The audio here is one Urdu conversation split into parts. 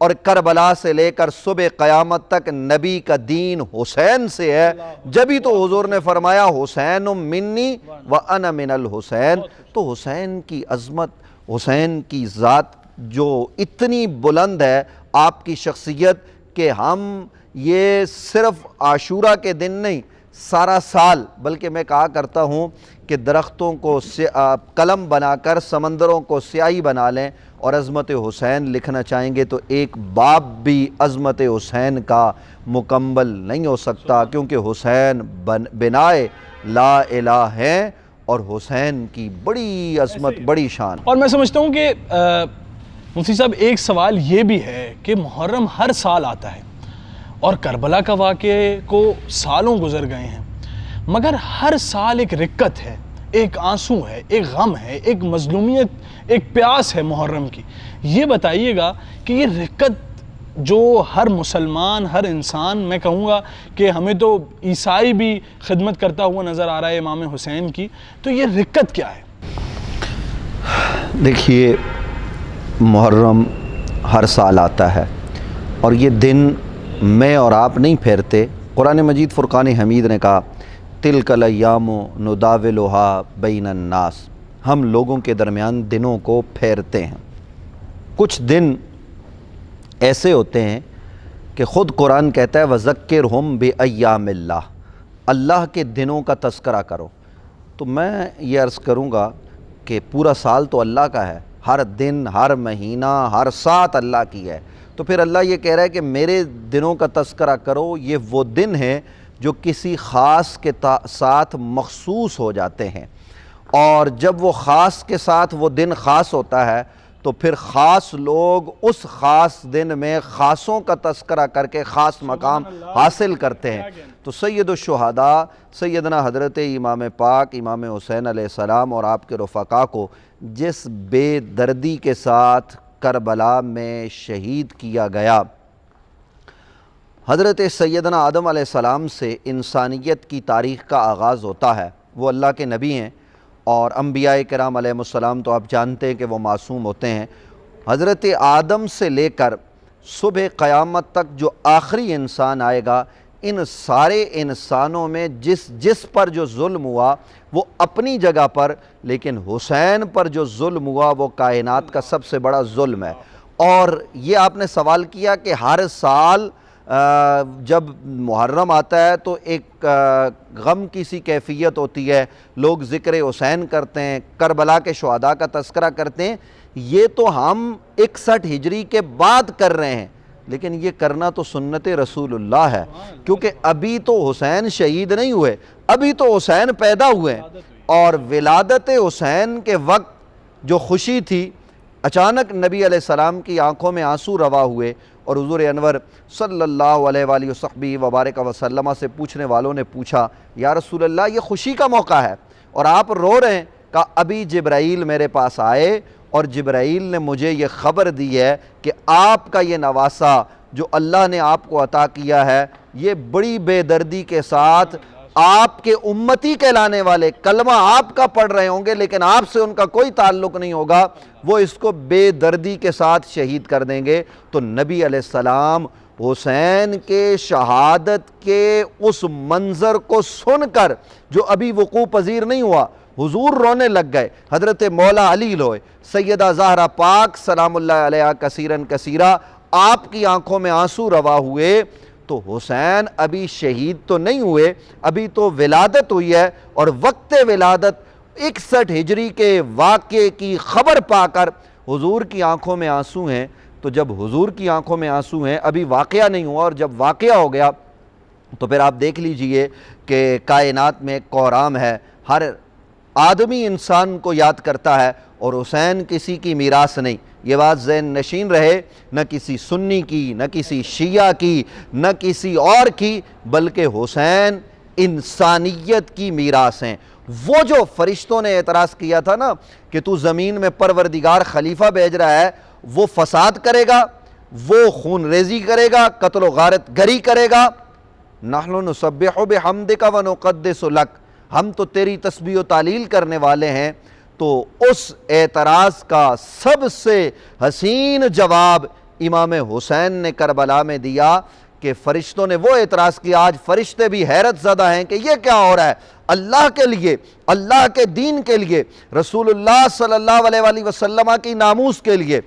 اور کربلا سے لے کر صبح قیامت تک نبی کا دین حسین سے ہے، جبھی تو حضور نے فرمایا حسین منی وانا من الحسین۔ تو حسین کی عظمت، حسین کی ذات جو اتنی بلند ہے، آپ کی شخصیت، کہ ہم یہ صرف عاشورہ کے دن نہیں، سارا سال، بلکہ میں کہا کرتا ہوں کہ درختوں کو قلم بنا کر سمندروں کو سیاہی بنا لیں اور عظمت حسین لکھنا چاہیں گے تو ایک باب بھی عظمت حسین کا مکمل نہیں ہو سکتا، کیونکہ حسین بنائے لا الہ ہیں اور حسین کی بڑی عظمت، بڑی شان۔ اور میں سمجھتا ہوں کہ مفتی صاحب ایک سوال یہ بھی ہے کہ محرم ہر سال آتا ہے اور کربلا کا واقعے کو سالوں گزر گئے ہیں، مگر ہر سال ایک رکت ہے، ایک آنسو ہے، ایک غم ہے، ایک مظلومیت، ایک پیاس ہے محرم کی۔ یہ بتائیے گا کہ یہ رکت جو ہر مسلمان، ہر انسان، میں کہوں گا کہ ہمیں تو عیسائی بھی خدمت کرتا ہوا نظر آ رہا ہے امام حسین کی، تو یہ رکت کیا ہے؟ دیکھیے، محرم ہر سال آتا ہے اور یہ دن میں اور آپ نہیں پھیرتے۔ قرآن مجید فرقان حمید نے کہا تلک الایام نداولھا بین الناس، ہم لوگوں کے درمیان دنوں کو پھیرتے ہیں۔ کچھ دن ایسے ہوتے ہیں کہ خود قرآن کہتا ہے وذکرھم بایام اللہ، اللہ کے دنوں کا تذکرہ کرو۔ تو میں یہ عرض کروں گا کہ پورا سال تو اللہ کا ہے، ہر دن، ہر مہینہ، ہر ساتھ اللہ کی ہے، تو پھر اللہ یہ کہہ رہا ہے کہ میرے دنوں کا تذکرہ کرو۔ یہ وہ دن ہیں جو کسی خاص کے ساتھ مخصوص ہو جاتے ہیں، اور جب وہ خاص کے ساتھ وہ دن خاص ہوتا ہے تو پھر خاص لوگ اس خاص دن میں خاصوں کا تذکرہ کر کے خاص مقام حاصل کرتے ہیں۔ تو سید الشہداء سیدنا حضرت امام پاک امام حسین علیہ السلام اور آپ کے رفقا کو جس بے دردی کے ساتھ کربلا میں شہید کیا گیا، حضرت سیدنا آدم علیہ السلام سے انسانیت کی تاریخ کا آغاز ہوتا ہے۔ وہ اللہ کے نبی ہیں اور انبیاء کرام علیہ السلام تو آپ جانتے ہیں کہ وہ معصوم ہوتے ہیں۔ حضرت آدم سے لے کر صبح قیامت تک جو آخری انسان آئے گا، ان سارے انسانوں میں جس پر جو ظلم ہوا وہ اپنی جگہ پر، لیکن حسین پر جو ظلم ہوا وہ کائنات کا سب سے بڑا ظلم ہے۔ اور یہ آپ نے سوال کیا کہ ہر سال جب محرم آتا ہے تو ایک غم کی سی کیفیت ہوتی ہے، لوگ ذکر حسین کرتے ہیں، کربلا کے شہداء کا تذکرہ کرتے ہیں۔ یہ تو ہم 61 ہجری کے بعد کر رہے ہیں، لیکن یہ کرنا تو سنت رسول اللہ ہے، کیونکہ ابھی تو حسین شہید نہیں ہوئے، ابھی تو حسین پیدا ہوئے ہیں۔ اور ولادت حسین کے وقت جو خوشی تھی، اچانک نبی علیہ السلام کی آنکھوں میں آنسو روا ہوئے، اور حضور انور صلی اللہ علیہ وآلہ وصحبہ وبارک وسلم سے پوچھنے والوں نے پوچھا یا رسول اللہ یہ خوشی کا موقع ہے اور آپ رو رہے ہیں؟ کہا ابھی جبرائیل میرے پاس آئے اور جبرائیل نے مجھے یہ خبر دی ہے کہ آپ کا یہ نواسہ جو اللہ نے آپ کو عطا کیا ہے، یہ بڑی بے دردی کے ساتھ آپ کے امتی کہلانے والے کلمہ آپ کا پڑھ رہے ہوں گے، لیکن آپ سے ان کا کوئی تعلق نہیں ہوگا، وہ اس کو بے دردی کے ساتھ شہید کر دیں گے۔ تو نبی علیہ السلام حسین کے شہادت کے اس منظر کو سن کر جو ابھی وقوع پذیر نہیں ہوا، حضور رونے لگ گئے۔ حضرت مولا علی لوئے، سیدہ زہرا پاک سلام اللہ علیہ کثیراً کثیرہ، آپ کی آنکھوں میں آنسو روا ہوئے۔ تو حسین ابھی شہید تو نہیں ہوئے، ابھی تو ولادت ہوئی ہے، اور وقت ولادت 61 ہجری کے واقعے کی خبر پا کر حضور کی آنکھوں میں آنسو ہیں۔ تو جب حضور کی آنکھوں میں آنسو ہیں، ابھی واقعہ نہیں ہوا، اور جب واقعہ ہو گیا تو پھر آپ دیکھ لیجئے کہ کائنات میں ایک قرآن ہے، ہر آدمی انسان کو یاد کرتا ہے، اور حسین کسی کی میراث نہیں۔ یہ بات ذہن نشین رہے، نہ کسی سنی کی، نہ کسی شیعہ کی، نہ کسی اور کی، بلکہ حسین انسانیت کی میراث ہیں۔ وہ جو فرشتوں نے اعتراض کیا تھا نا کہ تو زمین میں پروردگار خلیفہ بھیج رہا ہے، وہ فساد کرے گا، وہ خون ریزی کرے گا، قتل و غارت گری کرے گا، نحن نسبح بحمدک ونقدس لک، ہم تو تیری تسبیح و تعلیل کرنے والے ہیں۔ تو اس اعتراض کا سب سے حسین جواب امام حسین نے کربلا میں دیا کہ فرشتوں نے وہ اعتراض کیا، آج فرشتے بھی حیرت زدہ ہیں کہ یہ کیا ہو رہا ہے، اللہ کے لیے، اللہ کے دین کے لیے، رسول اللہ صلی اللہ علیہ وآلہ وسلم کی ناموس کے لیے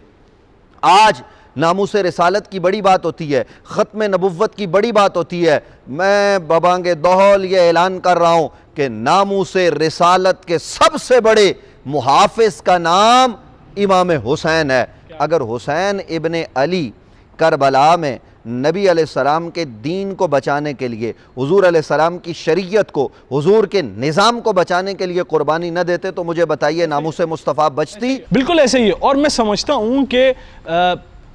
آج ناموس رسالت کی بڑی بات ہوتی ہے، ختم نبوت کی بڑی بات ہوتی ہے۔ میں ببانگ دہل یہ اعلان کر رہا ہوں کہ ناموس رسالت کے سب سے بڑے محافظ کا نام امام حسین ہے۔ اگر حسین ابن علی کربلا میں نبی علیہ السلام کے دین کو بچانے کے لیے، حضور علیہ السلام کی شریعت کو، حضور کے نظام کو بچانے کے لیے قربانی نہ دیتے تو مجھے بتائیے ناموس مصطفیٰ بچتی؟ بالکل ایسے ہی ہے، اور میں سمجھتا ہوں کہ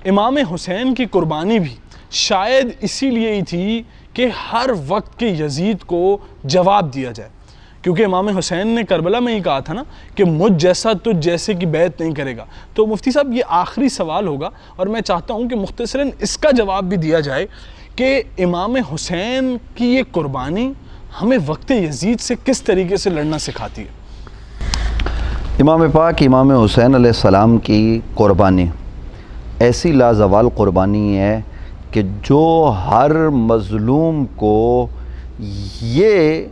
امام حسین کی قربانی بھی شاید اسی لیے ہی تھی کہ ہر وقت کے یزید کو جواب دیا جائے، کیونکہ امام حسین نے کربلا میں ہی کہا تھا نا کہ مجھ جیسا تجھ جیسے کی بیعت نہیں کرے گا۔ تو مفتی صاحب یہ آخری سوال ہوگا اور میں چاہتا ہوں کہ مختصراً اس کا جواب بھی دیا جائے کہ امام حسین کی یہ قربانی ہمیں وقت یزید سے کس طریقے سے لڑنا سکھاتی ہے۔ امام پاک امام حسین علیہ السلام کی قربانی ایسی لازوال قربانی ہے کہ جو ہر مظلوم کو یہ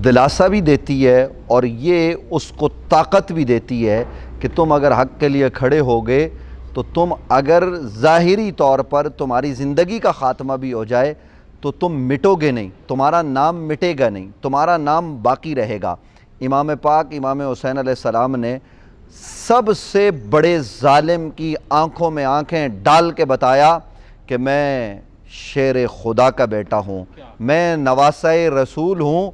دلاسا بھی دیتی ہے اور یہ اس کو طاقت بھی دیتی ہے کہ تم اگر حق کے لیے کھڑے ہوگے تو تم اگر ظاہری طور پر تمہاری زندگی کا خاتمہ بھی ہو جائے تو تم مٹو گے نہیں، تمہارا نام مٹے گا نہیں، تمہارا نام باقی رہے گا۔ امام پاک امام حسین علیہ السلام نے سب سے بڑے ظالم کی آنکھوں میں آنکھیں ڈال کے بتایا کہ میں شیر خدا کا بیٹا ہوں، میں نواسہ رسول ہوں،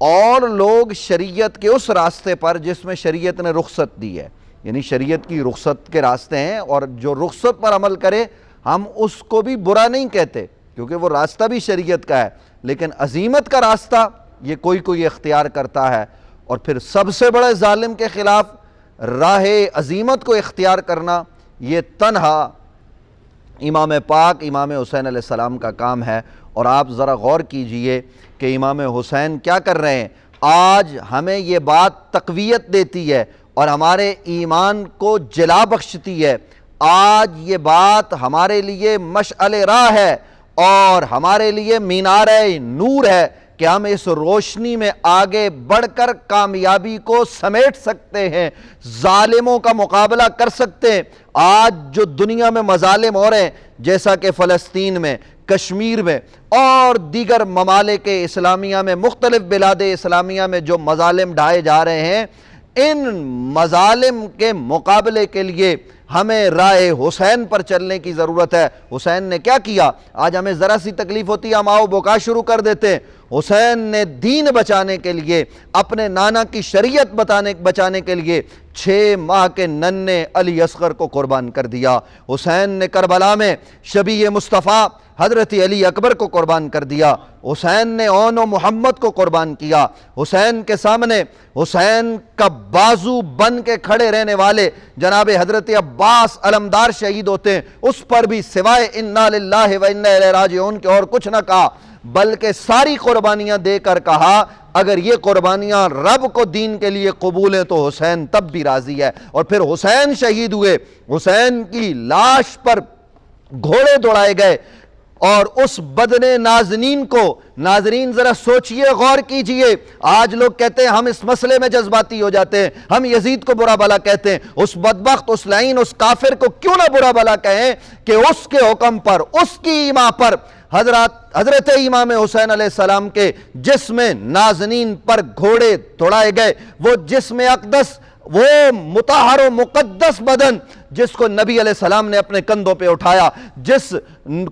اور لوگ شریعت کے اس راستے پر جس میں شریعت نے رخصت دی ہے، یعنی شریعت کی رخصت کے راستے ہیں، اور جو رخصت پر عمل کرے ہم اس کو بھی برا نہیں کہتے کیونکہ وہ راستہ بھی شریعت کا ہے، لیکن عزیمت کا راستہ یہ کوئی اختیار کرتا ہے، اور پھر سب سے بڑے ظالم کے خلاف راہ عزیمت کو اختیار کرنا یہ تنہا امام پاک امام حسین علیہ السلام کا کام ہے۔ اور آپ ذرا غور کیجئے کہ امام حسین کیا کر رہے ہیں، آج ہمیں یہ بات تقویت دیتی ہے اور ہمارے ایمان کو جلا بخشتی ہے، آج یہ بات ہمارے لیے مشعل راہ ہے اور ہمارے لیے مینار نور ہے کہ ہم اس روشنی میں آگے بڑھ کر کامیابی کو سمیٹ سکتے ہیں، ظالموں کا مقابلہ کر سکتے ہیں۔ آج جو دنیا میں مظالم ہو رہے ہیں جیسا کہ فلسطین میں، کشمیر میں اور دیگر ممالک اسلامیہ میں، مختلف بلاد اسلامیہ میں جو مظالم ڈھائے جا رہے ہیں، ان مظالم کے مقابلے کے لیے ہمیں راہ حسین پر چلنے کی ضرورت ہے۔ حسین نے کیا کیا؟ آج ہمیں ذرا سی تکلیف ہوتی ہے ہم آؤ بکا شروع کر دیتے ہیں۔ حسین نے دین بچانے کے لیے، اپنے نانا کی شریعت بچانے کے لیے 6 ماہ کے ننھے علی اصغر کو قربان کر دیا۔ حسین نے کربلا میں شبیہ مصطفیٰ حضرت علی اکبر کو قربان کر دیا۔ حسین نے اون و محمد کو قربان کیا۔ حسین کے سامنے حسین کا بازو بن کے کھڑے رہنے والے جناب حضرت عباس علمدار شہید ہوتے ہیں، اس پر بھی سوائے انا للہ و انا الیہ راجعون کے اور کچھ نہ کہا، بلکہ ساری قربانیاں دے کر کہا اگر یہ قربانیاں رب کو دین کے لیے قبول ہیں تو حسین تب بھی راضی ہے۔ اور پھر حسین شہید ہوئے، حسین کی لاش پر گھوڑے دوڑائے گئے، اور اس بدن نازنین کو، ناظرین ذرا سوچئے غور کیجئے، آج لوگ کہتے ہیں ہم اس مسئلے میں جذباتی ہو جاتے ہیں، ہم یزید کو برا بھلا کہتے ہیں، اس بدبخت، اس لعین، اس کافر کو کیوں نہ برا بھلا کہیں کہ اس کے حکم پر، اس کی ایما پر حضرت امام حسین علیہ السلام کے جسم نازنین پر گھوڑے دوڑائے گئے، وہ جسم اقدس، وہ مطہر و مقدس بدن جس کو نبی علیہ السلام نے اپنے کندھوں پہ اٹھایا، جس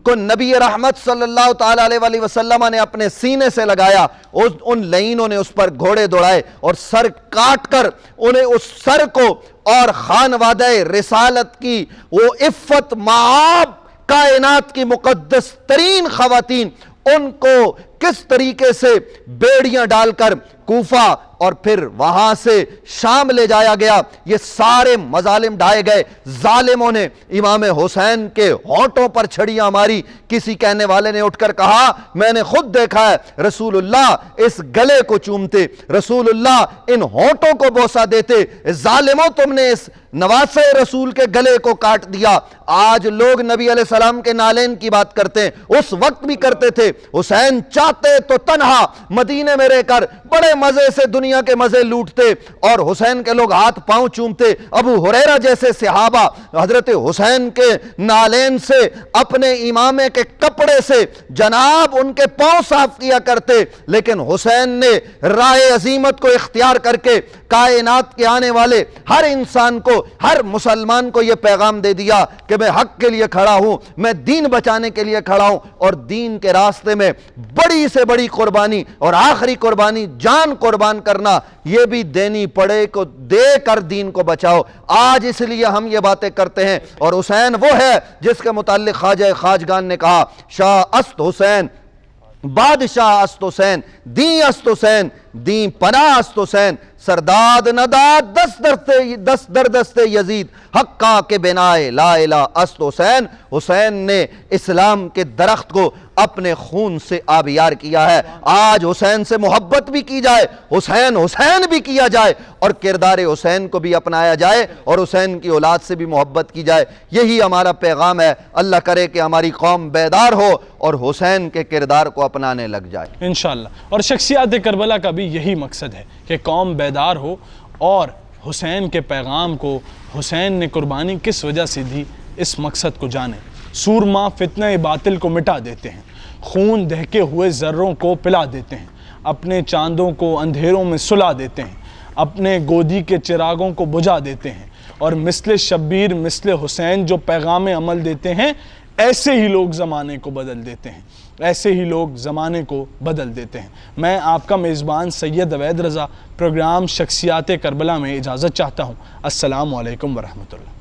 کو نبی رحمت صلی اللہ تعالیٰ علیہ وسلم نے اپنے سینے سے لگایا، ان لعینوں نے اس پر گھوڑے دوڑائے اور سر کاٹ کر انہیں اس سر کو اور خانوادہ رسالت کی وہ عفت معاب کائنات کی مقدس ترین خواتین ان کو کس طریقے سے بیڑیاں ڈال کر کوفہ اور پھر وہاں سے شام لے جایا گیا، یہ سارے مظالم ڈھائے گئے۔ ظالموں نے امام حسین کے ہونٹوں پر چھڑیاں ماری۔ کسی کہنے والے نے اٹھ کر کہا میں نے خود دیکھا ہے رسول اللہ اس گلے کو چومتے، رسول اللہ ان ہونٹوں کو بوسہ دیتے، ظالموں تم نے اس نواسہ رسول کے گلے کو کاٹ دیا۔ آج لوگ نبی علیہ السلام کے نالین کی بات کرتے ہیں، اس وقت بھی کرتے تھے۔ حسین چاہتے تو تنہا مدینے میں رہ کر بڑے مزے سے دنیا کے مزے لوٹتے اور حسین کے لوگ ہاتھ پاؤں چومتے۔ ابو ہریرہ جیسے صحابہ حضرت حسین کے نالین سے، اپنے امامے کے کپڑے سے جناب ان کے پاؤں صاف کیا کرتے، لیکن حسین نے راہ عظیمت کو اختیار کر کے کائنات کے آنے والے ہر انسان کو، ہر مسلمان کو یہ پیغام دے دیا کہ میں حق کے لیے کھڑا ہوں، میں دین بچانے کے لیے کھڑا ہوں، اور دین کے راستے میں بڑی سے بڑی قربانی اور آخری قربانی جان قربان کرنا، یہ بھی دینی پڑے کو دے کر دین کو بچاؤ۔ آج اس لیے ہم یہ باتیں کرتے ہیں، اور حسین وہ ہے جس کے متعلق خواجہ خواجگان نے کہا شاہ است حسین، بادشاہ است حسین، دین است حسین، دین پناہ است حسین، سرداد نداد دست در دست یزید، حقا کے بنائے لا الہ است حسین۔ حسین نے اسلام کے درخت کو اپنے خون سے آبیار کیا ہے۔ آج حسین سے محبت بھی کی جائے، حسین حسین بھی کیا جائے، اور کردار حسین کو بھی اپنایا جائے، اور حسین کی اولاد سے بھی محبت کی جائے۔ یہی ہمارا پیغام ہے۔ اللہ کرے کہ ہماری قوم بیدار ہو اور حسین کے کردار کو اپنانے لگ جائے انشاءاللہ۔ اور شخصیات کربلا کا بھی یہی مقصد ہے کہ قوم بیدار ہو اور حسین کے پیغام کو، حسین نے قربانی کس وجہ سے دی، اس مقصد کو جانے۔ سورما فتنہ باطل کو مٹا دیتے ہیں، خون دہکے ہوئے ذروں کو پلا دیتے ہیں، اپنے چاندوں کو اندھیروں میں سلا دیتے ہیں، اپنے گودی کے چراغوں کو بجھا دیتے ہیں، اور مثل شبیر مثل حسین جو پیغام عمل دیتے ہیں، ایسے ہی لوگ زمانے کو بدل دیتے ہیں، ایسے ہی لوگ زمانے کو بدل دیتے ہیں۔ میں آپ کا میزبان سید عوید رضا پروگرام شخصیات کربلا میں اجازت چاہتا ہوں۔ السلام علیکم ورحمۃ اللہ۔